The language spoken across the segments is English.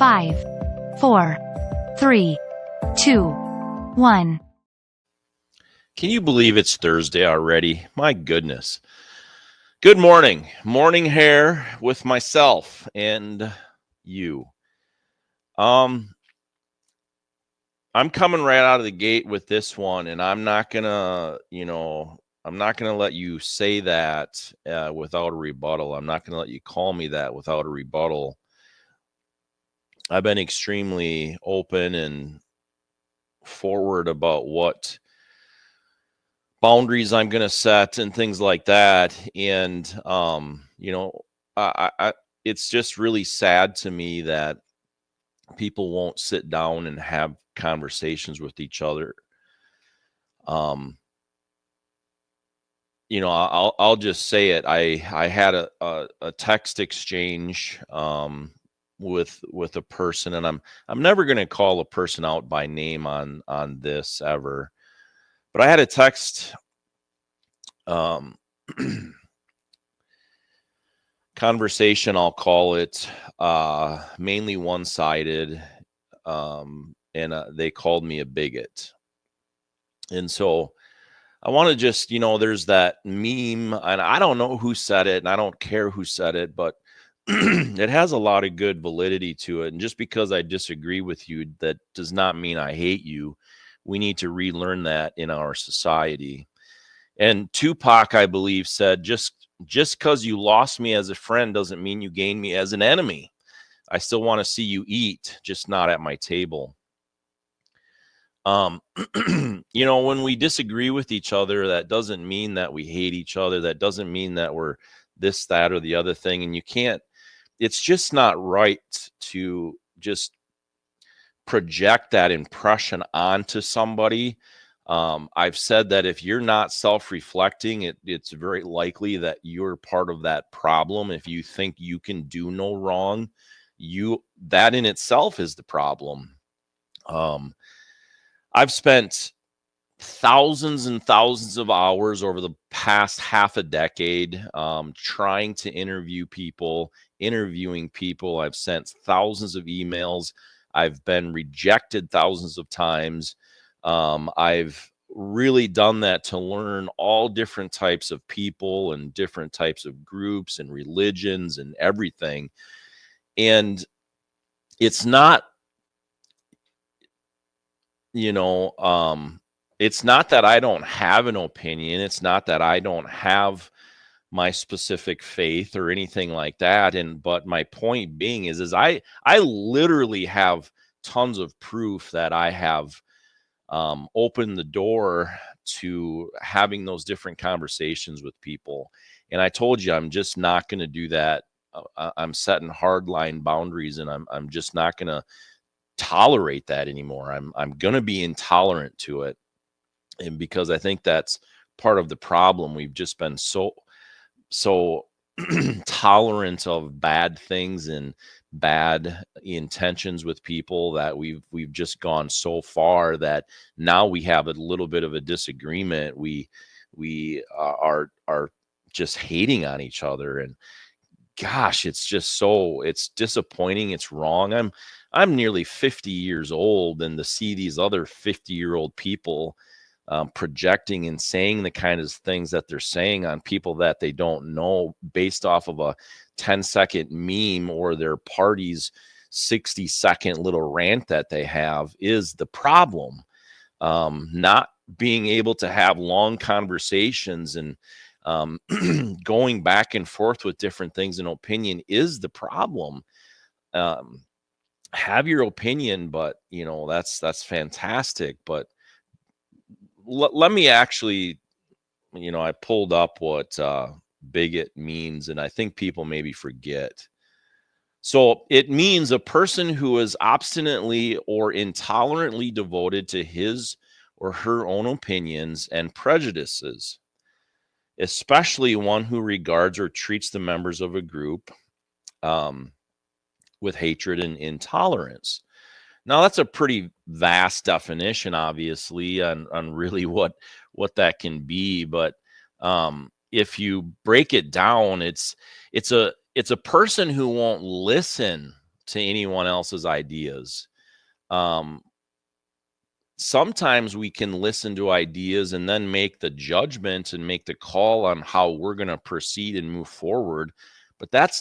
5, 4, 3, 2, 1. Can you believe it's Thursday already? My goodness. Good morning. Morning hair with myself and you. I'm coming right out of the gate with this one, and I'm not gonna let you say that without a rebuttal. I'm not gonna let you call me that without a rebuttal. I've been extremely open and forward about what boundaries I'm going to set and things like that. And, it's just really sad to me that people won't sit down and have conversations with each other. I'll just say it. I had a text exchange, with a person, and I'm never going to call a person out by name on this ever. But I had a text conversation, I'll call it, mainly one-sided, and they called me a bigot. And so I want to just, there's that meme, and I don't know who said it, and I don't care who said it, but it has a lot of good validity to it. And just because I disagree with you, that does not mean I hate you. We need to relearn that in our society. And Tupac, I believe, said, just because you lost me as a friend doesn't mean you gained me as an enemy. I still want to see you eat, just not at my table. When we disagree with each other, that doesn't mean that we hate each other. That doesn't mean that we're this, that, or the other thing. And it's just not right to just project that impression onto somebody. I've said that if you're not self-reflecting, it's very likely that you're part of that problem. If you think you can do no wrong, that in itself is the problem. I've spent thousands and thousands of hours over the past half a decade trying to interviewing people. I've sent thousands of emails. I've been rejected thousands of times. I've really done that to learn all different types of people and different types of groups and religions and everything. And it's not, it's not that I don't have an opinion. It's not that I don't have my specific faith or anything like that. But my point being is I literally have tons of proof that I have opened the door to having those different conversations with people. And I told you, I'm just not going to do that. I'm setting hardline boundaries, and I'm just not going to tolerate that anymore. I'm going to be intolerant to it. And because I think that's part of the problem. We've just been so tolerant of bad things and bad intentions with people that we've just gone so far that now we have a little bit of a disagreement. We are just hating on each other, and gosh, it's disappointing. It's wrong. I'm nearly 50 years old, and to see these other 50-year-old people projecting and saying the kind of things that they're saying on people that they don't know based off of a 10-second meme or their party's 60-second little rant that they have is the problem. Not being able to have long conversations and going back and forth with different things and opinion is the problem. Have your opinion, but that's fantastic. But let me actually, I pulled up what bigot means, and I think people maybe forget. So it means a person who is obstinately or intolerantly devoted to his or her own opinions and prejudices, especially one who regards or treats the members of a group with hatred and intolerance. Now, that's a pretty vast definition, obviously, on really what that can be. But if you break it down, it's a person who won't listen to anyone else's ideas. Sometimes we can listen to ideas and then make the judgment and make the call on how we're going to proceed and move forward. But that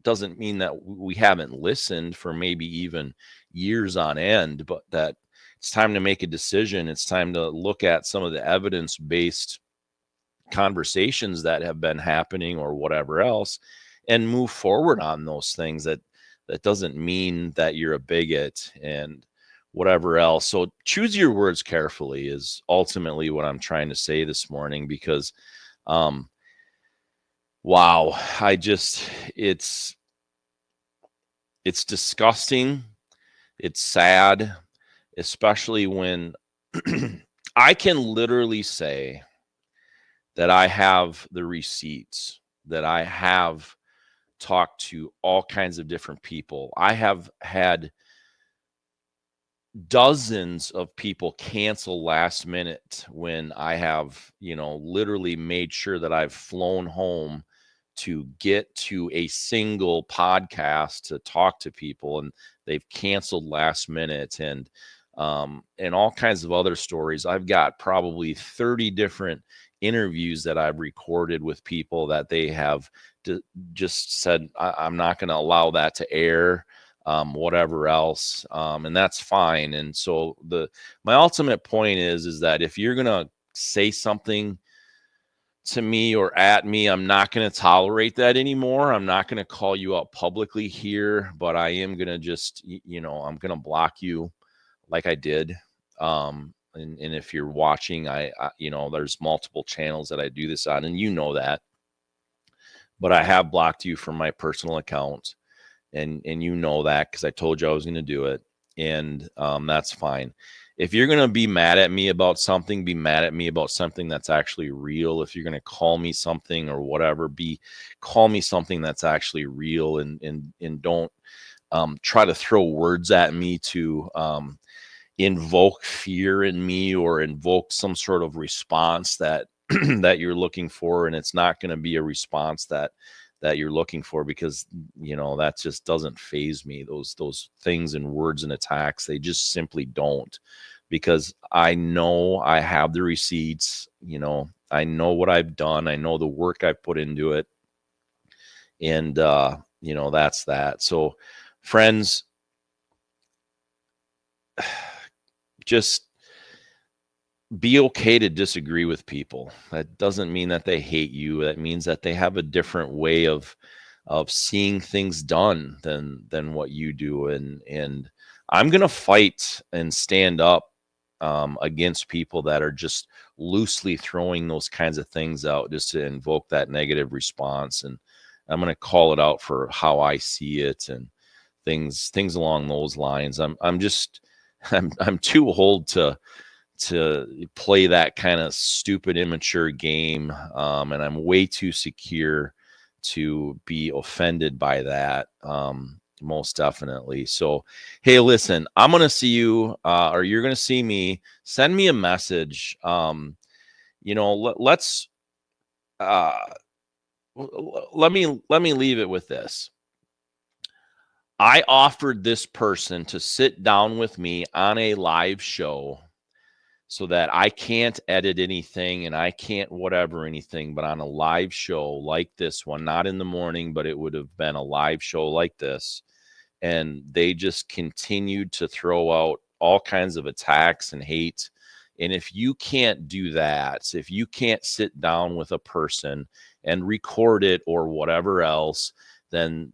doesn't mean that we haven't listened for maybe even years on end, but that it's time to make a decision. It's time to look at some of the evidence-based conversations that have been happening or whatever else and move forward on those things. That doesn't mean that you're a bigot and whatever else. So choose your words carefully is ultimately what I'm trying to say this morning, because wow, it's disgusting. It's sad, especially when I can literally say that I have the receipts, that I have talked to all kinds of different people. I have had dozens of people cancel last minute when I have, literally made sure that I've flown home to get to a single podcast to talk to people, and they've canceled last minute, and all kinds of other stories. I've got probably 30 different interviews that I've recorded with people that they have just said, I'm not going to allow that to air, whatever else. And that's fine. And so my ultimate point is that if you're going to say something to me or at me, I'm not going to tolerate that anymore. I'm not going to call you out publicly here, but I am going to just, I'm going to block you like I did. And if you're watching, I there's multiple channels that I do this on, and that, but I have blocked you from my personal account, and that, because I told you I was going to do it. And that's fine. If you're going to be mad at me about something, be mad at me about something that's actually real. If you're going to call me something or whatever, call me something that's actually real, and don't try to throw words at me to invoke fear in me or invoke some sort of response that that you're looking for. And it's not going to be a response that you're looking for, because that just doesn't faze me. Those things and words and attacks, they just simply don't, because I know I have the receipts. I know what I've done. I know the work I've put into it. And that's that. So friends, just be okay to disagree with people. That doesn't mean that they hate you. That means that they have a different way of seeing things done than what you do. And I'm going to fight and stand up against people that are just loosely throwing those kinds of things out just to invoke that negative response. And I'm going to call it out for how I see it and things along those lines. I'm too old to play that kind of stupid, immature game. And I'm way too secure to be offended by that. Most definitely. So, hey, listen, I'm going to see you, or you're going to see me. Send me a message. Let's, let me leave it with this. I offered this person to sit down with me on a live show so that I can't edit anything and I can't whatever anything, but on a live show like this one, not in the morning, but it would have been a live show like this. And they just continued to throw out all kinds of attacks and hate. And if you can't do that, if you can't sit down with a person and record it or whatever else, then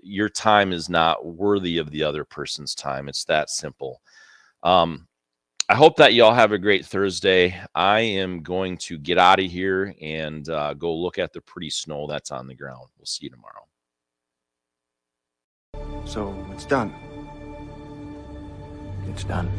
your time is not worthy of the other person's time. It's that simple. I hope that y'all have a great Thursday. I am going to get out of here and go look at the pretty snow that's on the ground. We'll see you tomorrow. So it's done. It's done.